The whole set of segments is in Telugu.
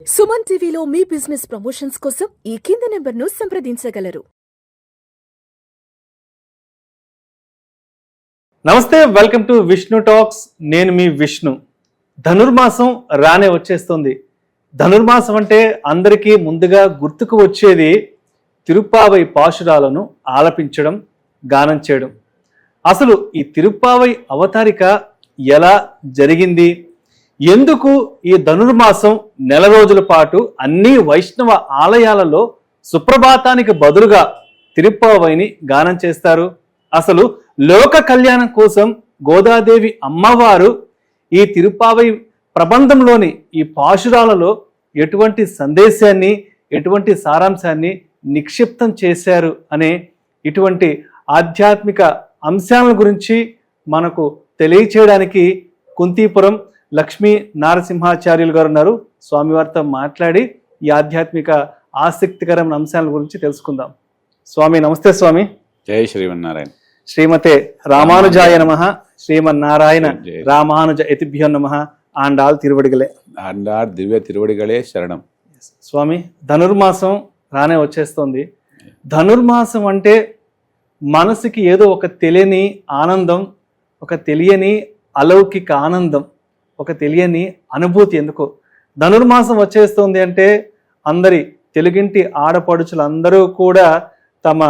సుమన్ టీవీలో మీ బిజినెస్ ప్రమోషన్స్ కోసం ఈ కింది నెంబర్ను సంప్రదించగలరు. నమస్తే, వెల్కమ్ టు విష్ణు టాక్స్. నేను మీ విష్ణు. ధనుర్మాసం రానే వచ్చేస్తుంది. ధనుర్మాసం అంటే అందరికీ ముందుగా గుర్తుకు వచ్చేది తిరుప్పావై పాశురాలను ఆలపించడం, గానం చేయడం. అసలు ఈ తిరుప్పావై అవతారిక ఎలా జరిగింది, ఎందుకు ఈ ధనుర్మాసం నెల రోజుల పాటు అన్ని వైష్ణవ ఆలయాలలో సుప్రభాతానికి బదులుగా తిరుప్పావైని గానం చేస్తారు? అసలు లోక కళ్యాణం కోసం గోదాదేవి అమ్మవారు ఈ తిరుప్పావై ప్రబంధంలోని ఈ పాశురాలలో ఎటువంటి సందేశాన్ని, ఎటువంటి సారాంశాన్ని నిక్షిప్తం చేశారు అనే ఇటువంటి ఆధ్యాత్మిక అంశాల గురించి మనకు తెలియచేయడానికి కుంతీపురం లక్ష్మీ నారసింహాచార్యులు గారు ఉన్నారు. స్వామివారితో మాట్లాడి ఈ ఆధ్యాత్మిక ఆసక్తికరమైన అంశాల గురించి తెలుసుకుందాం. స్వామి నమస్తే. స్వామి జై శ్రీమన్నారాయణ. శ్రీమతే రామానుజాయ నమః. శ్రీమన్నారాయణ రామానుజ యతిభ్యో నమః. ఆండాల్ తిరువడిగలే. ఆండార్ దివ్య తిరువడిగలే శరణం. స్వామి, ధనుర్మాసం రానే వచ్చేస్తుంది. ధనుర్మాసం అంటే మనసుకి ఏదో ఒక తెలియని ఆనందం, ఒక తెలియని అలౌకిక ఆనందం, ఒక తెలియని అనుభూతి. ఎందుకో ధనుర్మాసం వచ్చేస్తుంది అంటే అందరి తెలుగింటి ఆడపడుచులందరూ కూడా తమ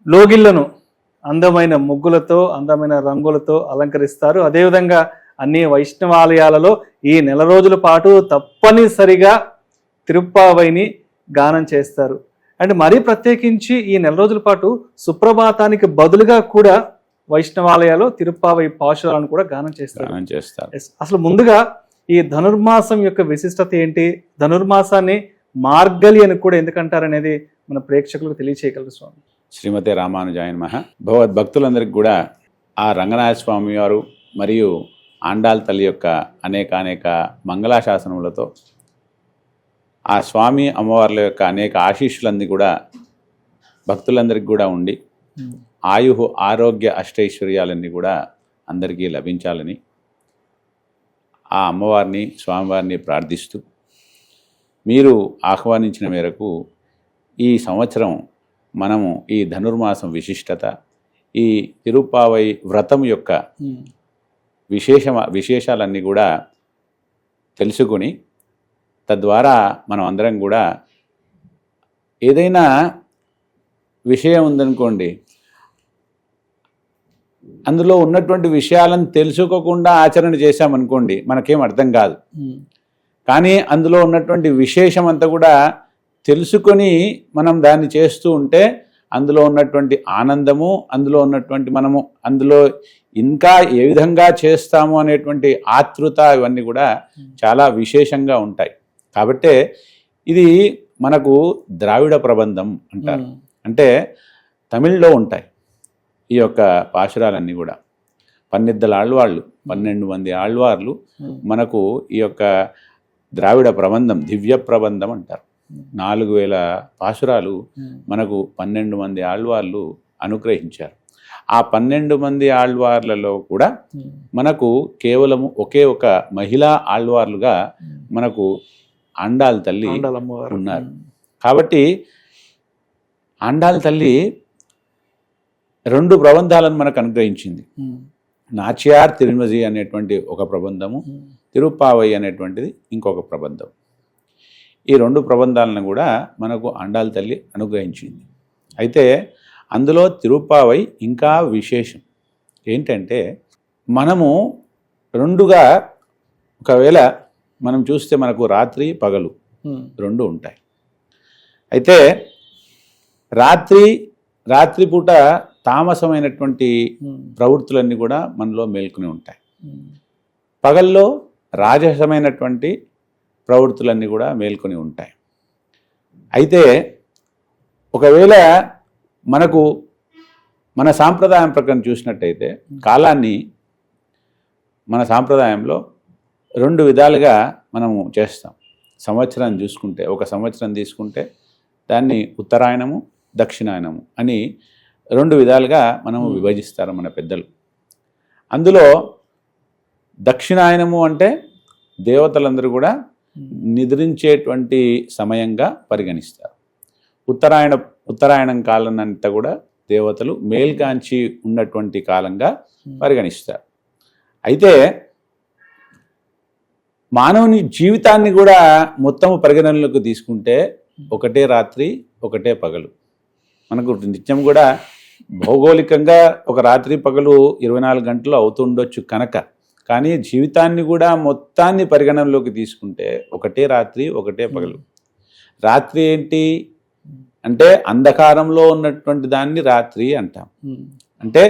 లోగిళ్లను అందమైన ముగ్గులతో, అందమైన రంగులతో అలంకరిస్తారు. అదేవిధంగా అన్ని వైష్ణవాలయాలలో ఈ నెల రోజుల పాటు తప్పనిసరిగా తిరుప్పావైని గానం చేస్తారు. అంటే మరీ ప్రత్యేకించి ఈ నెల రోజుల పాటు సుప్రభాతానికి బదులుగా కూడా వైష్ణవాలయాలు తిరుప్పావై పాశురాలను కూడా గానం చేస్తారు. అసలు ముందుగా ఈ ధనుర్మాసం యొక్క విశిష్టత ఏంటి, ధనుర్మాసాన్ని మార్గలి అని కూడా ఎందుకంటారనేది మన ప్రేక్షకులకు తెలియచేయగలరు స్వామి. శ్రీమతే రామానుజాయ నమః. భగవద్భక్తులందరికీ కూడా ఆ రంగనాథ స్వామి వారు మరియు ఆండాల్ తల్లి యొక్క అనేక మంగళాశాసనములతో ఆ స్వామి అమ్మవార్ల యొక్క అనేక ఆశీస్సులన్నీ కూడా భక్తులందరికీ కూడా ఉండి ఆయు ఆరోగ్య అష్టైశ్వర్యాలన్నీ కూడా అందరికీ లభించాలని ఆ అమ్మవారిని, స్వామివారిని ప్రార్థిస్తూ మీరు ఆహ్వానించిన మేరకు ఈ సంవత్సరం మనము ఈ ధనుర్మాసం విశిష్టత, ఈ తిరుప్పావై వ్రతం యొక్క విశేషాలన్నీ కూడా తెలుసుకొని తద్వారా మనం అందరం కూడా ఏదైనా విషయం ఉందనుకోండి, అందులో ఉన్నటువంటి విషయాలను తెలుసుకోకుండా ఆచరణ చేశామనుకోండి మనకేం అర్థం కాదు. కానీ అందులో ఉన్నటువంటి విశేషం అంతా కూడా తెలుసుకొని మనం దాన్ని చేస్తూ ఉంటే అందులో ఉన్నటువంటి ఆనందము, అందులో ఉన్నటువంటి మనము అందులో ఇంకా ఏ విధంగా చేస్తాము అనేటువంటి ఆతృత ఇవన్నీ కూడా చాలా విశేషంగా ఉంటాయి. కాబట్టే ఇది మనకు ద్రావిడ ప్రబంధం అంటారు. అంటే తమిళ్లో ఉంటాయి ఈ యొక్క పాశురాలన్నీ కూడా. 12 మంది ఆళ్వార్లు మనకు ఈ యొక్క ద్రావిడ ప్రబంధం, దివ్య ప్రబంధం అంటారు. 4000 పాశురాలు మనకు 12 మంది ఆళ్వార్లు అనుగ్రహించారు. ఆ 12 మంది ఆళ్వార్లలో కూడా మనకు కేవలము ఒకే ఒక మహిళా ఆళ్వార్లుగా మనకు ఆండాల్ తల్లి ఉన్నారు. కాబట్టి ఆండాల్ తల్లి 2 ప్రబంధాలను మనకు అనుగ్రహించింది. నాచియార్ తిరుమజి అనేటువంటి ఒక ప్రబంధము, తిరుప్పావై అనేటువంటిది ఇంకొక ప్రబంధం. ఈ 2 ప్రబంధాలను కూడా మనకు ఆండాల్ తల్లి అనుగ్రహించింది. అయితే అందులో తిరుప్పావై ఇంకా విశేషం ఏంటంటే, మనము 2గా ఒకవేళ మనం చూస్తే మనకు రాత్రి పగలు 2 ఉంటాయి. అయితే రాత్రిపూట తామసమైనటువంటి ప్రవృత్తులన్నీ కూడా మనలో మేల్కొని ఉంటాయి. పగల్లో రాజసమైనటువంటి ప్రవృత్తులన్నీ కూడా మేల్కొని ఉంటాయి. అయితే ఒకవేళ మనకు మన సాంప్రదాయం ప్రకారం చూసినట్టయితే కాలాన్ని మన సాంప్రదాయంలో 2 విధాలుగా మనము చేస్తాం. సంవత్సరాన్ని చూసుకుంటే, ఒక సంవత్సరం తీసుకుంటే దాన్ని ఉత్తరాయణము, దక్షిణాయనము అని 2 విధాలుగా మనము విభజిస్తారు మన పెద్దలు. అందులో దక్షిణాయనము అంటే దేవతలందరూ కూడా నిద్రించేటువంటి సమయంగా పరిగణిస్తారు. ఉత్తరాయణం కాలం అంతా కూడా దేవతలు మేల్కాంచి ఉన్నటువంటి కాలంగా పరిగణిస్తారు. అయితే మానవుని జీవితాన్ని కూడా మొత్తం పరిగణనలోకి తీసుకుంటే ఒకటే రాత్రి ఒకటే పగలు. మనకు నిత్యం కూడా భౌగోళికంగా ఒక రాత్రి పగలు 24 గంటలు అవుతుండొచ్చు కనుక, కానీ జీవితాన్ని కూడా మొత్తాన్ని పరిగణనలోకి తీసుకుంటే ఒకటే రాత్రి ఒకటే పగలు. రాత్రి ఏంటి అంటే అంధకారంలో ఉన్నటువంటి దాన్ని రాత్రి అంటాం. అంటే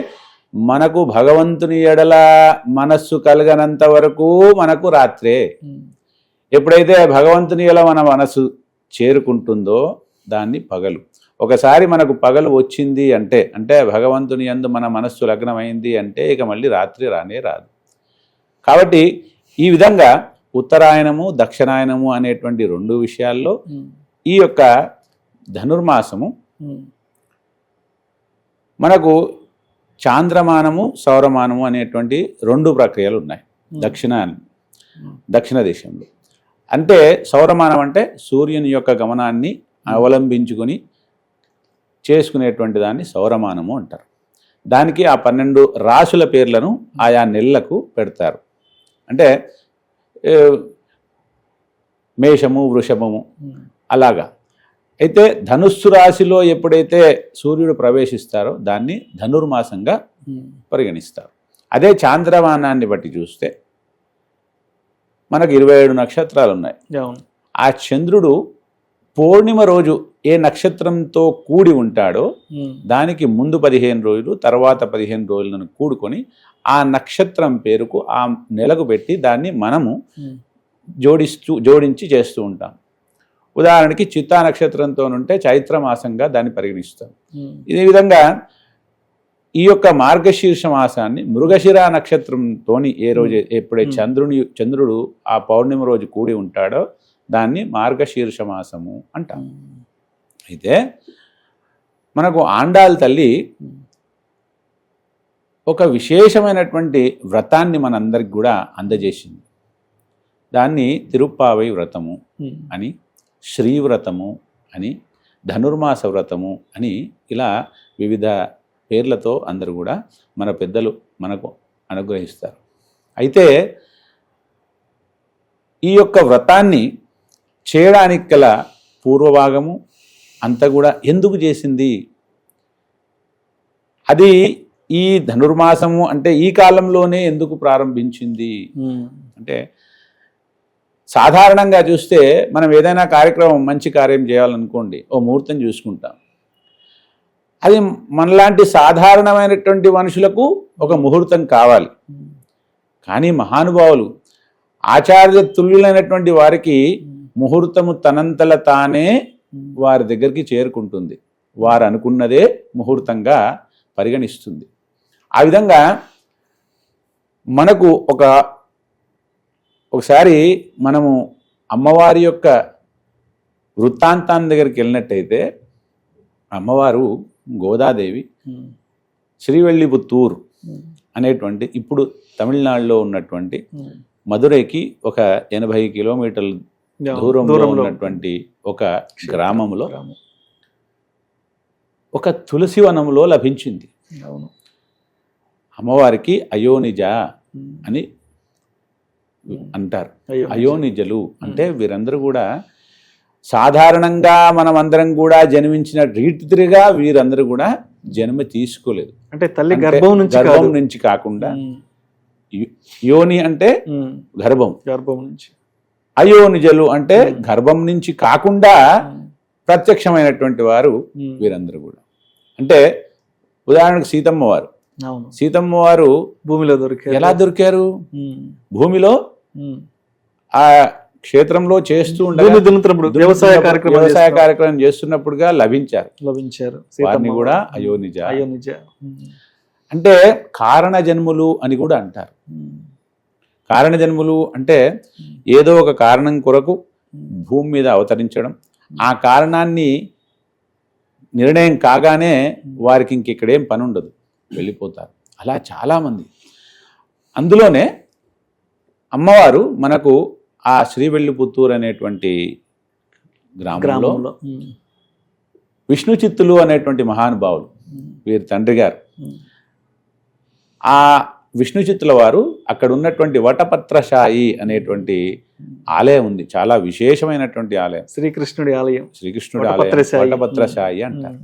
మనకు భగవంతుని ఎడల మనస్సు కలగనంత వరకు మనకు రాత్రే. ఎప్పుడైతే భగవంతుని ఎడల మన మనస్సు చేరుకుంటుందో దాన్ని పగలు. ఒకసారి మనకు పగలు వచ్చింది అంటే భగవంతుని యందు మన మనస్సు లగ్నమైంది అంటే ఇక మళ్ళీ రాత్రి రానే రాదు. కాబట్టి ఈ విధంగా ఉత్తరాయణము దక్షిణాయనము అనేటువంటి 2 విషయాల్లో ఈ యొక్క ధనుర్మాసము మనకు చాంద్రమానము సౌరమానము అనేటువంటి 2 ప్రక్రియలు ఉన్నాయి దక్షిణ దేశంలో. అంటే సౌరమానం అంటే సూర్యుని యొక్క గమనాన్ని అవలంబించుకొని చేసుకునేటువంటి దాన్ని సౌరమానము అంటారు. దానికి ఆ 12 రాశుల పేర్లను ఆయా నెలలకు పెడతారు. అంటే మేషము వృషభము అలాగా. అయితే ధనుస్సు రాశిలో ఎప్పుడైతే సూర్యుడు ప్రవేశిస్తారో దాన్ని ధనుర్మాసంగా పరిగణిస్తారు. అదే చాంద్రమానాన్ని బట్టి చూస్తే మనకు 27 నక్షత్రాలు ఉన్నాయి. ఆ చంద్రుడు పౌర్ణిమ రోజు ఏ నక్షత్రంతో కూడి ఉంటాడో దానికి ముందు 15 రోజులు తర్వాత 15 రోజులను కూడుకొని ఆ నక్షత్రం పేరుకు ఆ నెలకు పెట్టి దాన్ని మనము జోడించి చేస్తూ ఉంటాం. ఉదాహరణకి చిత్తా నక్షత్రంతో ఉంటే చైత్రమాసంగా దాన్ని పరిగణిస్తాం. ఇదే విధంగా ఈ యొక్క మార్గశీర్ష మాసాన్ని మృగశిర నక్షత్రంతో ఏ రోజు ఎప్పుడైతే చంద్రుడు ఆ పౌర్ణిమ రోజు కూడి ఉంటాడో దాన్ని మార్గశీర్ష మాసము అంటాం. అయితే మనకు ఆండాళ్ తల్లి ఒక విశేషమైనటువంటి వ్రతాన్ని మనందరికి కూడా అందజేసింది. దాన్ని తిరుప్పావై వ్రతము అని, శ్రీవ్రతము అని, ధనుర్మాస వ్రతము అని ఇలా వివిధ పేర్లతో అందరూ కూడా మన పెద్దలు మనకు అనుగ్రహిస్తారు. అయితే ఈ యొక్క వ్రతాన్ని చేయడానికి గల పూర్వభాగము అంతా కూడా ఎందుకు చేసింది, అది ఈ ధనుర్మాసము అంటే ఈ కాలంలోనే ఎందుకు ప్రారంభించింది అంటే, సాధారణంగా చూస్తే మనం ఏదైనా కార్యక్రమం మంచి కార్యం చేయాలనుకోండి ఓ ముహూర్తం చూసుకుంటాం. అది మనలాంటి సాధారణమైనటువంటి మనుషులకు ఒక ముహూర్తం కావాలి. కానీ మహానుభావులు ఆచార్య తుల్యులైనటువంటి వారికి ముహూర్తము తనంతల తానే వారి దగ్గరికి చేరుకుంటుంది. వారు అనుకున్నదే ముహూర్తంగా పరిగణిస్తుంది. ఆ విధంగా మనకు ఒకసారి మనము అమ్మవారి యొక్క వృత్తాంతాన్ని దగ్గరికి వెళ్ళినట్టయితే, అమ్మవారు గోదాదేవి శ్రీవెల్లిపుత్తూరు అనేటువంటి ఇప్పుడు తమిళనాడులో ఉన్నటువంటి మదురైకి ఒక 80 కిలోమీటర్ల దూరంలో ఉన్నటువంటి ఒక గ్రామంలో ఒక తులసి వనంలో లభించింది. అమ్మవారికి అయోనిజ అని అంటారు. అయోనిజలు అంటే వీరందరూ కూడా సాధారణంగా మనం అందరం కూడా జన్మించిన రీతిగా వీరందరూ కూడా జన్మ తీసుకోలేదు. అంటే తల్లి గర్భం నుంచి కాకుండా, యోని అంటే గర్భం నుంచి, అయోనిజలు అంటే గర్భం నుంచి కాకుండా ప్రత్యక్షమైనటువంటి వారు వీరందరూ కూడా. అంటే ఉదాహరణకు సీతమ్మ వారు భూమిలో దొరికారు. ఎలా దొరికారు? భూమిలో ఆ క్షేత్రంలో చేస్తూ ఉండగా వ్యవసాయ కార్యక్రమం చేస్తున్నప్పుడుగా లభించారు. వారిని కూడా అయోనిజ అంటే కారణ జన్ములు అని కూడా అంటారు. కారణ జన్ములు అంటే ఏదో ఒక కారణం కొరకు భూమి మీద అవతరించడం, ఆ కారణాన్ని నిర్ణయం కాగానే వారికి ఇంకెక్కడేం పని ఉండదు, వెళ్ళిపోతారు. అలా చాలామంది. అందులోనే అమ్మవారు మనకు ఆ శ్రీవెల్లిపుత్తూరు అనేటువంటి గ్రామంలో విష్ణు చిత్తులు అనేటువంటి మహానుభావులు, వీరి తండ్రి గారు, ఆ విష్ణు చిత్తుల వారు అక్కడ ఉన్నటువంటి వటపత్రశాయి అనేటువంటి ఆలయం ఉంది. చాలా విశేషమైనటువంటి ఆలయం, శ్రీకృష్ణుడి ఆలయం. శ్రీకృష్ణుడి ఆలయం వటపత్రశాయి అంటారు.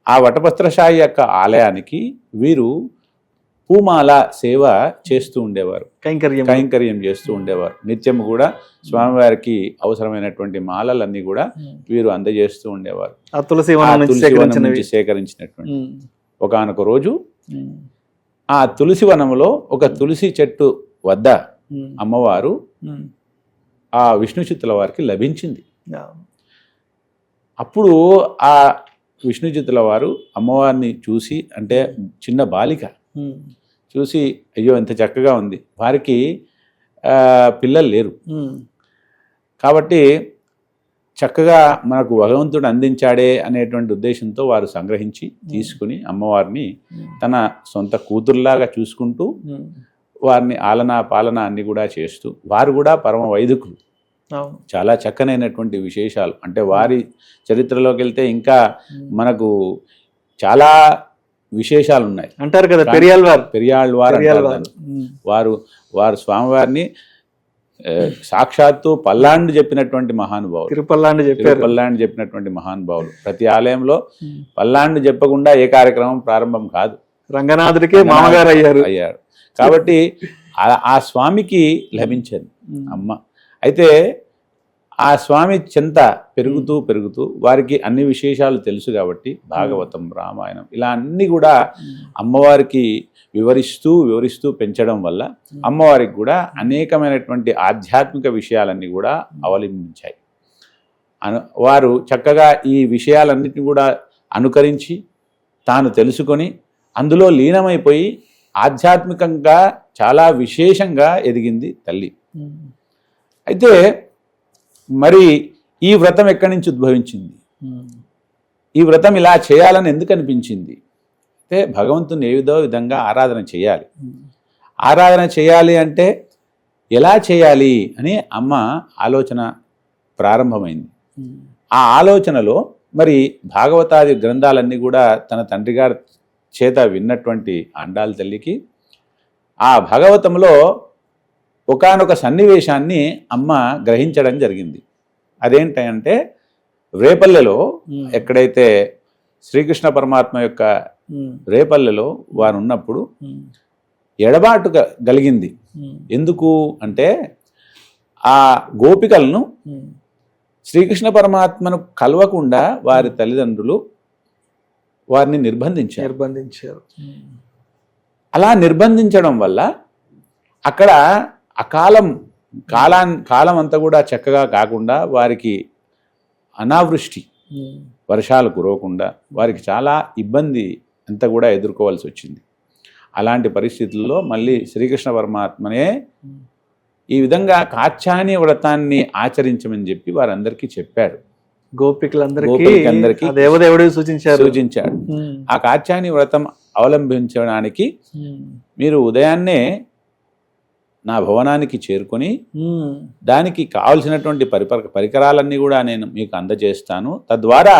ఆ వటపత్రశాయి యొక్క ఆలయానికి వీరు పూమాల సేవ చేస్తూ ఉండేవారు, కైంకర్యం చేస్తూ ఉండేవారు. నిత్యం కూడా స్వామివారికి అవసరమైనటువంటి మాలలన్నీ కూడా వీరు అందజేస్తూ ఉండేవారు. తులసి నుంచి సేకరించినటువంటి ఒకానొక రోజు ఆ తులసి వనంలో ఒక తులసి చెట్టు వద్ద అమ్మవారు ఆ విష్ణు చిత్తుల వారికి లభించింది. అప్పుడు ఆ విష్ణు చిత్తుల వారు అమ్మవారిని చూసి, అంటే చిన్న బాలిక చూసి, అయ్యో ఎంత చక్కగా ఉంది. వారికి పిల్లలు లేరు కాబట్టి చక్కగా మనకు భగవంతుడు అందించాడే అనేటువంటి ఉద్దేశంతో వారు సంగ్రహించి తీసుకుని అమ్మవారిని తన సొంత కూతురులాగా చూసుకుంటూ వారిని ఆలనా పాలన అన్ని కూడా చేస్తూ, వారు కూడా పరమ వైదికులు. చాలా చక్కనైనటువంటి విశేషాలు, అంటే వారి చరిత్రలోకి వెళ్తే ఇంకా మనకు చాలా విశేషాలు ఉన్నాయి అంటారు కదా. వారు స్వామివారిని సాక్షాత్తు పల్లాండు చెప్పినటువంటి మహానుభావులు, తిరుపల్లాండు చెప్పినటువంటి మహానుభావులు. ప్రతి ఆలయంలో పల్లాండు చెప్పకుండా ఏ కార్యక్రమం ప్రారంభం కాదు. రంగనాథుడికే మామగారు అయ్యాడు కాబట్టి ఆ స్వామికి లభించింది అమ్మ. అయితే ఆ స్వామి చెంత పెరుగుతూ వారికి అన్ని విశేషాలు తెలుసు కాబట్టి భాగవతం, రామాయణం ఇలా అన్ని కూడా అమ్మవారికి వివరిస్తూ పెంచడం వల్ల అమ్మవారికి కూడా అనేకమైనటువంటి ఆధ్యాత్మిక విషయాలన్నీ కూడా అవలంబించాయి. వారు చక్కగా ఈ విషయాలన్నిటిని కూడా అనుకరించి తాను తెలుసుకొని అందులో లీనమైపోయి ఆధ్యాత్మికంగా చాలా విశేషంగా ఎదిగింది తల్లి. అయితే మరి ఈ వ్రతం ఎక్కడి నుంచి ఉద్భవించింది? ఈ వ్రతం ఇలా చేయాలని ఎందుకు అనిపించింది అంటే, భగవంతుని ఏ విధంగా ఆరాధన చేయాలి, ఆరాధన చేయాలి అంటే ఎలా చేయాలి అని అమ్మ ఆలోచన ప్రారంభమైంది. ఆ ఆలోచనలో మరి భాగవతాది గ్రంథాలన్నీ కూడా తన తండ్రి గారి చేత విన్నటువంటి ఆండాళ్ళ తల్లికి ఆ భాగవతంలో ఒకానొక సన్నివేశాన్ని అమ్మ గ్రహించడం జరిగింది. అదేంటంటే, రేపల్లెలో ఎక్కడైతే శ్రీకృష్ణ పరమాత్మ యొక్క రేపల్లెలో వారు ఉన్నప్పుడు ఎడబాటు కలిగింది. ఎందుకు అంటే, ఆ గోపికలను శ్రీకృష్ణ పరమాత్మను కలవకుండా వారి తల్లిదండ్రులు వారిని నిర్బంధించారు. అలా నిర్బంధించడం వల్ల అక్కడ కాలం అంతా కూడా చక్కగా కాకుండా వారికి అనావృష్టి, వర్షాలు కురవకుండా వారికి చాలా ఇబ్బంది అంతా కూడా ఎదుర్కోవాల్సి వచ్చింది. అలాంటి పరిస్థితుల్లో మళ్ళీ శ్రీకృష్ణ పరమాత్మనే ఈ విధంగా కాత్యాయని వ్రతాన్ని ఆచరించమని చెప్పి వారందరికీ చెప్పాడు. గోపికలందరికీ దేవదేవుడు సూచించాడు. ఆ కాత్యాయని వ్రతం అవలంబించడానికి మీరు ఉదయాన్నే నా భవనానికి చేరుకొని దానికి కావలసినటువంటి పరికరాలన్నీ కూడా నేను మీకు అందజేస్తాను. తద్వారా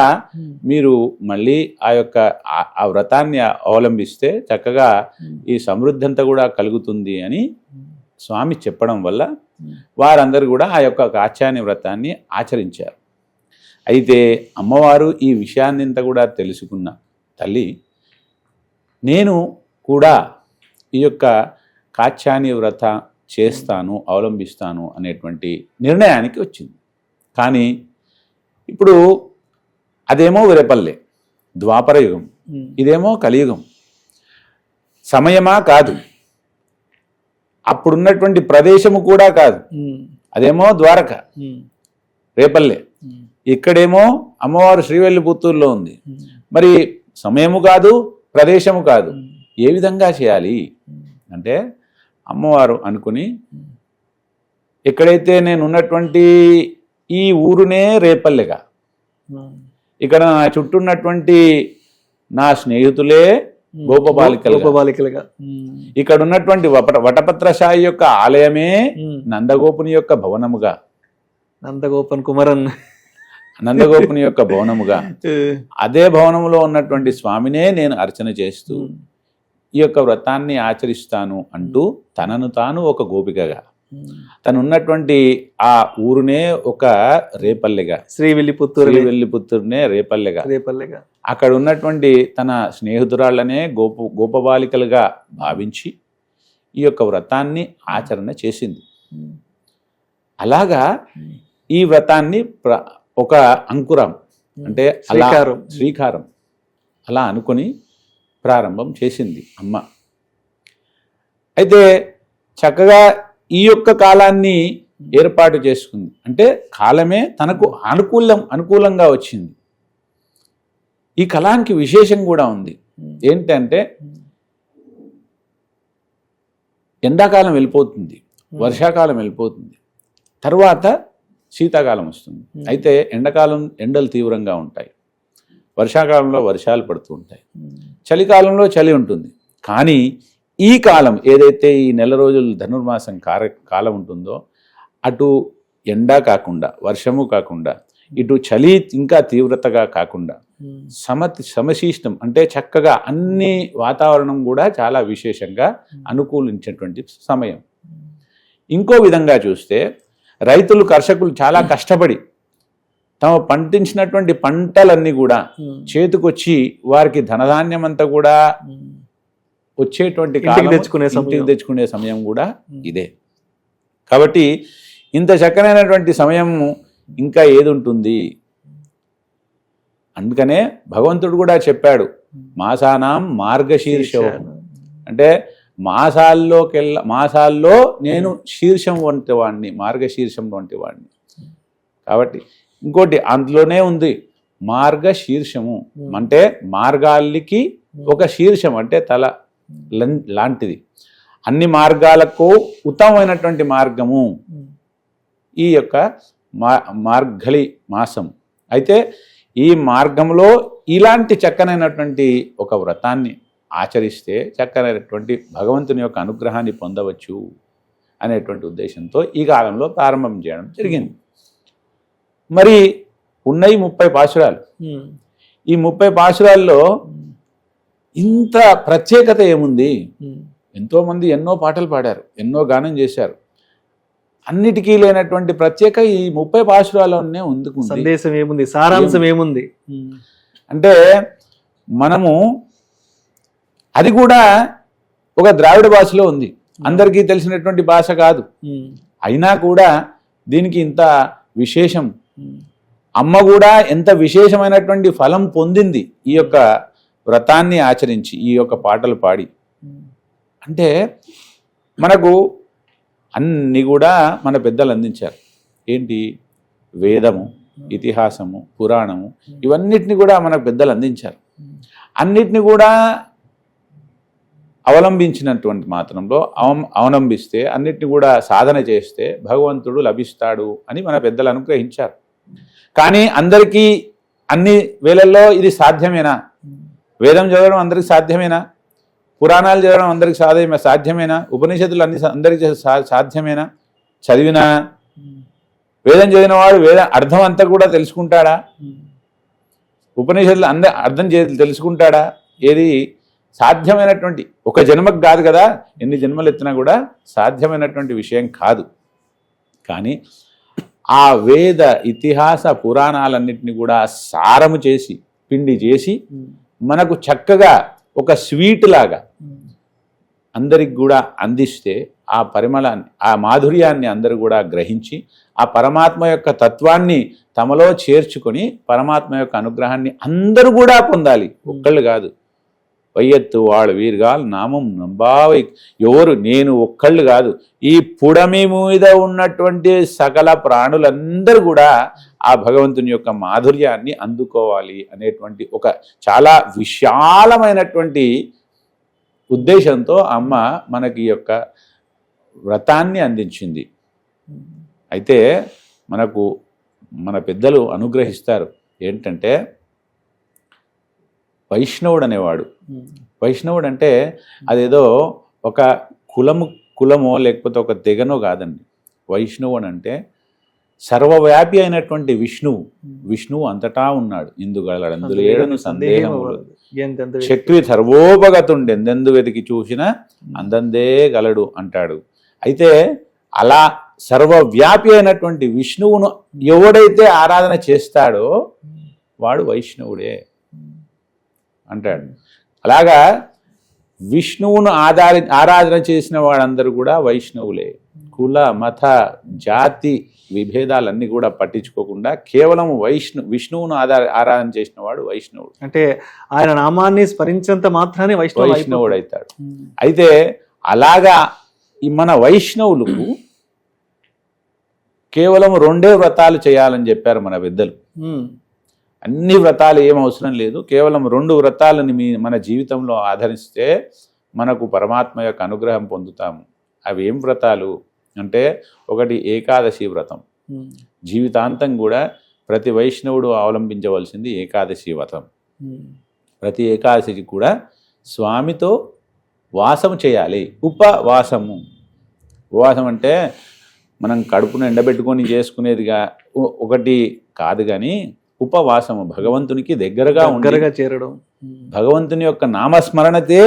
మీరు మళ్ళీ ఆ వ్రతాన్ని అవలంబిస్తే చక్కగా ఈ సమృద్ధి అంతా కూడా కలుగుతుంది అని స్వామి చెప్పడం వల్ల వారందరూ కూడా ఆ యొక్క కాత్యాయని వ్రతాన్ని ఆచరించారు. అయితే అమ్మవారు ఈ విషయాన్ని అంతా కూడా తెలుసుకున్న తల్లి, నేను కూడా ఈ యొక్క కాత్యాయని వ్రత చేస్తాను, అవలంబిస్తాను అనేటువంటి నిర్ణయానికి వచ్చింది. కానీ ఇప్పుడు అదేమో రేపల్లె ద్వాపర యుగం, ఇదేమో కలియుగం. సమయమా కాదు, అప్పుడున్నటువంటి ప్రదేశము కూడా కాదు. అదేమో ద్వారక, రేపల్లె, ఇక్కడేమో అమ్మవారు శ్రీవెల్లిపుత్తూరులో ఉంది. మరి సమయము కాదు, ప్రదేశము కాదు, ఏ విధంగా చేయాలి అంటే అమ్మవారు అనుకుని, ఎక్కడైతే నేను ఉన్నటువంటి ఈ ఊరునే రేపల్లెగా, ఇక్కడ నా చుట్టూ ఉన్నటువంటి నా స్నేహితులే గోపబాలికలుగా. ఇక్కడ ఉన్నటువంటి వటపత్రశాయి యొక్క ఆలయమే నందగోపుని యొక్క భవనముగా, నందగోపుని యొక్క భవనముగా, అదే భవనములో ఉన్నటువంటి స్వామినే నేను అర్చన చేస్తూ ఈ యొక్క వ్రతాన్ని ఆచరిస్తాను అంటూ తనను తాను ఒక గోపికగా, తను ఉన్నటువంటి ఆ ఊరునే ఒక రేపల్లెగా, శ్రీవిల్లిపుత్తూరునే రేపల్లెగా, అక్కడ ఉన్నటువంటి తన స్నేహితురాళ్లనే గోపబాలికలుగా భావించి ఈ యొక్క వ్రతాన్ని ఆచరణ చేసింది. అలాగా ఈ వ్రతాన్ని ఒక అంకురం అంటే శ్రీకారం అలా అనుకొని ప్రారంభం చేసింది అమ్మ. అయితే చక్కగా ఈ యొక్క కాలాన్ని ఏర్పాటు చేసుకుంది. అంటే కాలమే తనకు అనుకూలంగా వచ్చింది. ఈ కాలానికి విశేషం కూడా ఉంది. ఏంటంటే ఎండాకాలం వెళ్ళిపోతుంది, వర్షాకాలం వెళ్ళిపోతుంది, తర్వాత శీతాకాలం వస్తుంది. అయితే ఎండలు తీవ్రంగా ఉంటాయి, వర్షాకాలంలో వర్షాలు పడుతూ ఉంటాయి, చలికాలంలో చలి ఉంటుంది. కానీ ఈ కాలం ఏదైతే ఈ నెల రోజులు ధనుర్మాసం కాలం ఉంటుందో అటు ఎండ కాకుండా వర్షము కాకుండా ఇటు చలి ఇంకా తీవ్రతగా కాకుండా సమశీష్టం అంటే చక్కగా అన్ని వాతావరణం కూడా చాలా విశేషంగా అనుకూలించేటువంటి సమయం. ఇంకో విధంగా చూస్తే రైతులు కర్షకులు చాలా కష్టపడి తమ పండించినటువంటి పంటలన్నీ కూడా చేతికొచ్చి వారికి ధనధాన్యం అంతా కూడా వచ్చేటువంటి ఇంటికి తెచ్చుకునే సమయం కూడా ఇదే. కాబట్టి ఇంత చక్కనైనటువంటి సమయం ఇంకా ఏది ఉంటుంది? అందుకనే భగవంతుడు కూడా చెప్పాడు, మాసానాం మార్గశీర్షం, అంటే మాసాల్లో నేను శీర్షం వంటి వాడిని, మార్గశీర్షం వంటి వాడిని. కాబట్టి ఇంకోటి అందులోనే ఉంది మార్గశీర్షము, అంటే మార్గాలకి ఒక శీర్షం అంటే తల లాంటిది. అన్ని మార్గాలకు ఉత్తమమైనటువంటి మార్గము ఈ యొక్క మార్గళి మాసం. అయితే ఈ మార్గంలో ఇలాంటి చక్కనైనటువంటి ఒక వ్రతాన్ని ఆచరిస్తే చక్కనైనటువంటి భగవంతుని యొక్క అనుగ్రహాన్ని పొందవచ్చు అనేటువంటి ఉద్దేశంతో ఈ కాలంలో ప్రారంభం చేయడం జరిగింది. మరి ఉన్నాయి 30 పాశురాలు. ఈ 30 పాశురాల్లో ఇంత ప్రత్యేకత ఏముంది? ఎంతోమంది ఎన్నో పాటలు పాడారు, ఎన్నో గానం చేశారు. అన్నిటికీ లేనటువంటి ప్రత్యేక ఈ 30 పాశురాల్లోనే ఉంది. సందేశం ఏముంది, సారాంశం ఏముంది అంటే మనము అది కూడా ఒక ద్రావిడ భాషలో ఉంది, అందరికీ తెలిసినటువంటి భాష కాదు. అయినా కూడా దీనికి ఇంత విశేషం. అమ్మ కూడా ఎంత విశేషమైనటువంటి ఫలం పొందింది ఈ యొక్క వ్రతాన్ని ఆచరించి, ఈ యొక్క పాటలు పాడి. అంటే మనకు అన్నీ కూడా మన పెద్దలు అందించారు. ఏంటి? వేదము, ఇతిహాసము, పురాణము, ఇవన్నిటిని కూడా మన పెద్దలు అందించారు. అన్నిటిని కూడా అవలంబించినటువంటి మాత్రంలో అవలంబిస్తే, అన్నిటిని కూడా సాధన చేస్తే భగవంతుడు లభిస్తాడు అని మన పెద్దలు అనుగ్రహించారు. కానీ అందరికీ అన్ని వేళల్లో ఇది సాధ్యమేనా? వేదం చదవడం అందరికి సాధ్యమేనా? పురాణాలు చదవడం అందరికి సాధ్యమేనా? ఉపనిషత్తులు అందరికీ సాధ్యమేనా? చదివినా వేదం చదివిన వాడు అర్థం అంతా కూడా తెలుసుకుంటాడా? ఉపనిషత్తులు అర్థం తెలుసుకుంటాడా? ఏది సాధ్యమైనటువంటి ఒక జన్మకు కాదు కదా, ఎన్ని జన్మలు ఎత్తినా కూడా సాధ్యమైనటువంటి విషయం కాదు. కానీ ఆ వేద ఇతిహాస పురాణాలన్నింటినీ కూడా సారము చేసి పిండి చేసి మనకు చక్కగా ఒక స్వీట్ లాగా అందరికి కూడా అందిస్తే ఆ పరిమళాన్ని, ఆ మాధుర్యాన్ని అందరూ కూడా గ్రహించి ఆ పరమాత్మ యొక్క తత్వాన్ని తమలో చేర్చుకొని పరమాత్మ యొక్క అనుగ్రహాన్ని అందరూ కూడా పొందాలి. ఒక్కళ్ళు కాదు. వయ్యత్తు వాళ్ళు వీరుగాలు నామం నంబావై, ఎవరు నేను ఒక్కళ్ళు కాదు, ఈ పుడమి మీద ఉన్నటువంటి సకల ప్రాణులందరూ కూడా ఆ భగవంతుని యొక్క మాధుర్యాన్ని అందుకోవాలి అనేటువంటి ఒక చాలా విశాలమైనటువంటి ఉద్దేశంతో అమ్మ మనకి యొక్క వ్రతాన్ని అందించింది. అయితే మన పెద్దలు అనుగ్రహిస్తారు ఏంటంటే, వైష్ణవుడు అనేవాడు. వైష్ణవుడు అంటే అదేదో ఒక కులమో లేకపోతే ఒక తెగనో కాదండి. వైష్ణవుడు అంటే సర్వవ్యాపి అయినటువంటి విష్ణువు అంతటా ఉన్నాడు. ఇందుగలడు అందులేడను సందేహము చక్రి సర్వోపగతుండి ఎందెందు వెతికి చూసినా అందందే గలడు అంటాడు. అయితే అలా సర్వవ్యాపి అయినటువంటి విష్ణువును ఎవడైతే ఆరాధన చేస్తాడో వాడు వైష్ణవుడే అంటాడు. అలాగా విష్ణువును ఆరాధన చేసిన వాడందరూ కూడా వైష్ణవులే. కుల మత జాతి విభేదాలన్నీ కూడా పట్టించుకోకుండా కేవలం విష్ణువును ఆరాధన చేసిన వాడు వైష్ణవుడు. అంటే ఆయన నామాన్ని స్మరించేంత మాత్రాన్ని వైష్ణవుడు అవుతాడు. అయితే అలాగా మన వైష్ణవులకు కేవలం 2 వ్రతాలు చేయాలని చెప్పారు మన పెద్దలు. అన్ని వ్రతాలు ఏం అవసరం లేదు, కేవలం 2 వ్రతాలని మన జీవితంలో ఆచరిస్తే మనకు పరమాత్మ యొక్క అనుగ్రహం పొందుతాము. అవి ఏం వ్రతాలు అంటే, ఒకటి ఏకాదశి వ్రతం. జీవితాంతం కూడా ప్రతి వైష్ణవుడు అవలంబించవలసింది ఏకాదశి వ్రతం. ప్రతి ఏకాదశికి కూడా స్వామితో వాసము చేయాలి. ఉపవాసం అంటే మనం కడుపును ఎండబెట్టుకొని చేసుకునేదిగా ఒకటి కాదు, కానీ ఉపవాసము భగవంతునికి దగ్గరగా చేరడం, భగవంతుని యొక్క నామస్మరణతే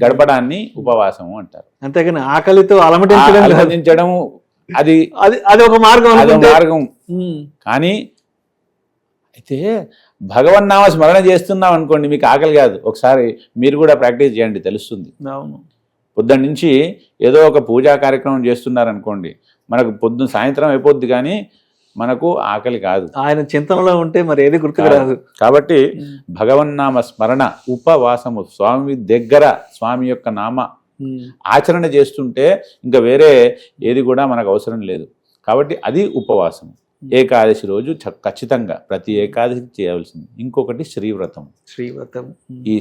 గడపడాన్ని ఉపవాసము అంటారు. అంతేగాని ఆకలితో అలమటించడం అది ఒక మార్గం. కానీ అయితే భగవన్నామ స్మరణ చేస్తున్నాం అనుకోండి, మీకు ఆకలి కాదు. ఒకసారి మీరు కూడా ప్రాక్టీస్ చేయండి, తెలుస్తుంది. పొద్దున్న నుంచి ఏదో ఒక పూజా కార్యక్రమం చేస్తున్నారనుకోండి, మనకు సాయంత్రం అయిపోద్ది కానీ మనకు ఆకలి కాదు. ఆయన చింతనలో ఉంటే మరి ఏది గుర్తుకు రాదు. కాబట్టి భగవన్నామ స్మరణ, ఉపవాసము, స్వామి దగ్గర స్వామి యొక్క నామ ఆచరణ చేస్తుంటే ఇంకా వేరే ఏది కూడా మనకు అవసరం లేదు. కాబట్టి అది ఉపవాసం. ఏకాదశి రోజు ఖచ్చితంగా ప్రతి ఏకాదశికి చేయవలసింది. ఇంకొకటి శ్రీవ్రతం, ఈ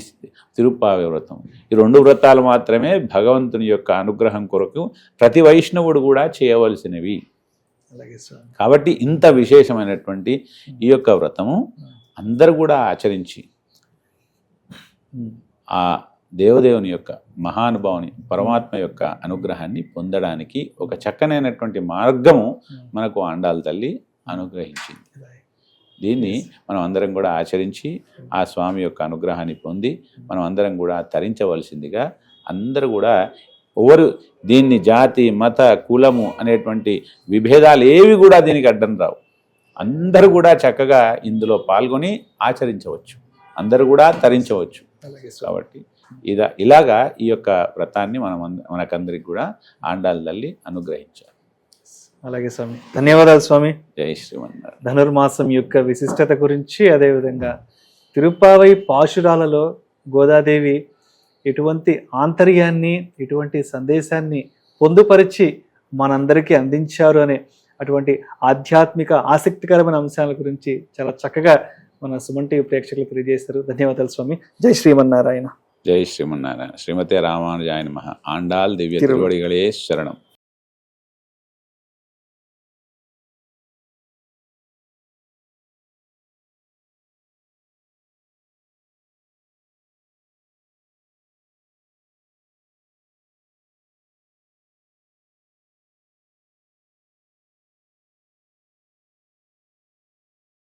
తిరుప్పావై వ్రతం. ఈ 2 వ్రతాలు మాత్రమే భగవంతుని యొక్క అనుగ్రహం కొరకు ప్రతి వైష్ణవుడు కూడా చేయవలసినవి. కాబట్టి ఇంత విశేషమైనటువంటి ఈ యొక్క వ్రతము అందరూ కూడా ఆచరించి ఆ దేవదేవుని యొక్క మహానుభావుని పరమాత్మ యొక్క అనుగ్రహాన్ని పొందడానికి ఒక చక్కనైనటువంటి మార్గము మనకు ఆండాళ్ళ తల్లి అనుగ్రహించింది. దీన్ని మనం అందరం కూడా ఆచరించి ఆ స్వామి యొక్క అనుగ్రహాన్ని పొంది మనం అందరం కూడా తరించవలసిందిగా అందరూ కూడా ఎవరు దీన్ని జాతి మత కులము అనేటువంటి విభేదాలు ఏవి కూడా దీనికి అడ్డం రావు. అందరూ కూడా చక్కగా ఇందులో పాల్గొని ఆచరించవచ్చు, అందరూ కూడా తరించవచ్చు. కాబట్టి ఇలాగా ఈ యొక్క వ్రతాన్ని మనకందరికి కూడా ఆండాళ్ళ తల్లి అనుగ్రహించారు. అలాగే స్వామి, ధన్యవాదాలు స్వామి. జై శ్రీమన్నారాయణ. ధనుర్మాసం యొక్క విశిష్టత గురించి, అదేవిధంగా తిరుప్పావై పాశురాలలో గోదాదేవి ఎటువంటి ఆంతర్యాన్ని, ఎటువంటి సందేశాన్ని పొందుపరిచి మనందరికీ అందించారు అనే అటువంటి ఆధ్యాత్మిక ఆసక్తికరమైన అంశాల గురించి చాలా చక్కగా మన సుమన్ టీవీ ప్రేక్షకులకు తెలియజేశారు. ధన్యవాదాలు స్వామి. జై శ్రీమన్నారాయణ. జై శ్రీమన్నారాయణ. శ్రీమతే రామానుజాయ నమః. ఆండాళ్ దివ్య తిరువడిகளே శరణం.